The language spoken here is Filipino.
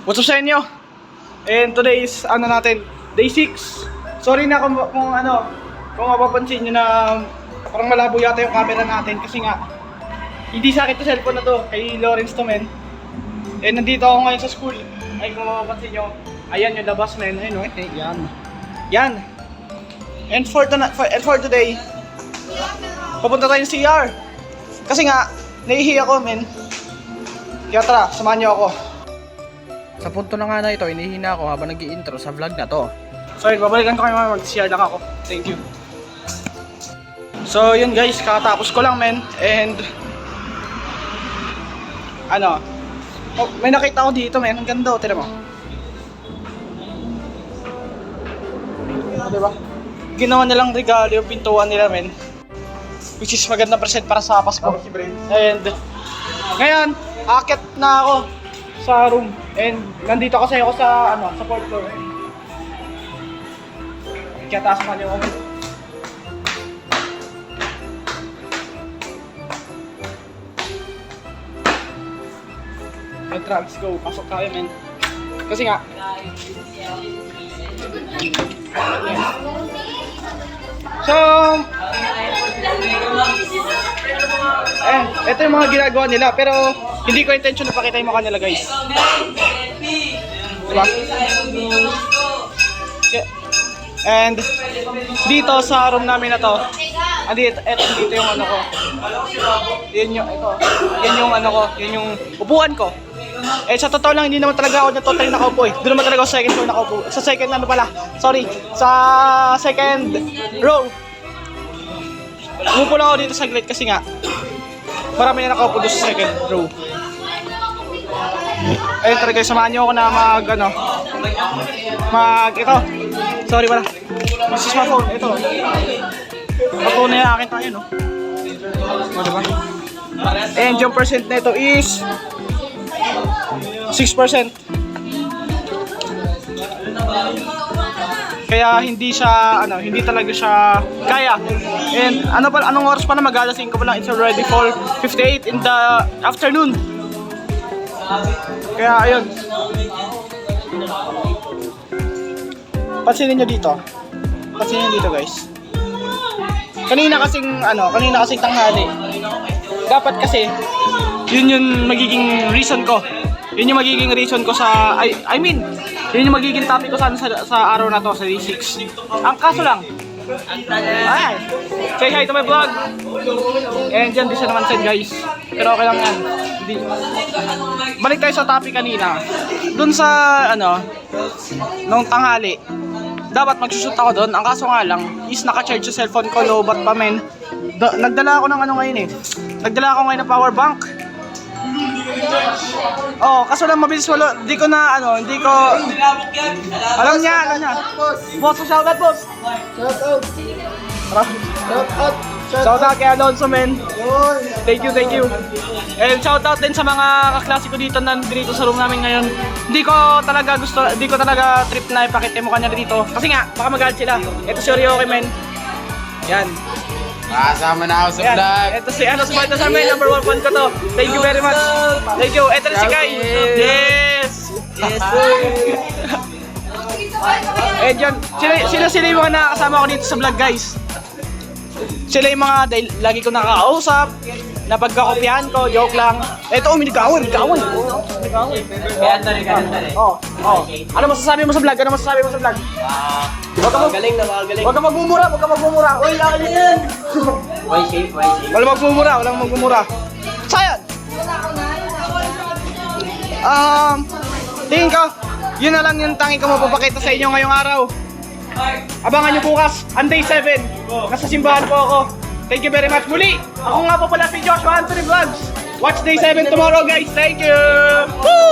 What's up sa inyo? And today is day 6. Sorry na kung mapapansin nyo na parang malabo yata yung camera natin kasi nga hindi sa akin to cellphone na to, kay Lawrence to men. And nandito ako ngayon sa school. Ay kung mapapansin nyo, ayan yung labas men, ayun yan. And for today, papunta tayo ng CR. Kasi nga, nahihi ako men. Kaya tara, samahan nyo ako. Sa punto na nga na ito, inihina ako habang nag-i-intro sa vlog na to. So yun, babalikan ko kayo mga mag-share lang ako. Thank you. So yun guys, kakatapos ko lang men. And may nakita ko dito men, ang ganda o, tira mo. Diba? Ginawa nilang regalo yung pintuan nila men. Which is magandang present para sa Pasko. And ngayon, akit na ako sa room. And nandito kasi ako sa sa 4th floor. Kaya taas pa niyo ako. Let's go. Pasok tayo men. Kasi nga so ito yung mga ginagawa nila pero hindi ko intention na pakita yung mukha nila guys. Diba? And dito sa room namin na to, dito yung ko. Yan yung upuan ko. Eh sa totoo lang hindi naman talaga ako na totally nakaupo eh. Doon naman talaga ako sa second floor nakaupo. Sa second sa second row. Umupo lang ako dito saglit kasi nga marami na nakaupo doon sa second row. Ayun talaga, samahan nyo ako na sorry pala. This is my phone, ito. Phone na yung akin tayo, no? O, diba? And yung percent na ito is 6%. Kaya hindi talaga siya kaya. And anong oras pa na mag-alasing ko pa lang, it's already 4:58 in the afternoon. Kaya ayun. Pansinin nyo dito guys. Kanina kasing tanghali. Dapat kasi yun yung magiging reason ko. Yun yung magiging reason ko sa yun yung magiging topic ko sa araw na to, sa day 6. Ang kaso lang, say hi to my vlog. And dyan, di siya naman send guys. Pero okay lang yan. Balik tayo sa topic kanina. Dun sa, nung tanghali, dapat magsushoot ako doon. Ang kaso nga lang, is naka-charge yung cellphone ko, low bat pa men. Nagdala ako ng ngayon eh. Nagdala ako ngayon ng power bank. Oh, kaso lang mabilis wala. Hindi ko. Alam niya. Boss, shout out boss. Shout out kay Alonso men. Thank you. And shout out din sa mga kaklase ko dito nandito sa room namin ngayon. Hindi ko talaga trip na ipakita mo kanya dito. Kasi nga, baka magalit sila. Ito si Orioke men. Yan. Kasama na ako sa vlog. Ito si Smart na sa amin, number 1 fan ko to. Thank you very much. Thank you. Ito na si Kai. Yes. Eh dyan, sila yung mga nakakasama ko dito sa vlog guys. Sila yung mga lagi ko nakakausap, na pagkakopyahan ko, joke lang. Ito, uminagawan. Ano masasabi mo sa vlog? Huwag ka magmumura. Uy, laki na yan. Walang magmumura. Sayan! Tingin ka, yun na lang yung tangi ko mapapakita sa inyo ngayong araw. Abangan nyo bukas, ang day 7. Nasa simbahan po ako. Thank you very much. Muli, ako nga po pala si Joshua Anthony Vlogs. Watch day 7 tomorrow guys. Thank you! Woo!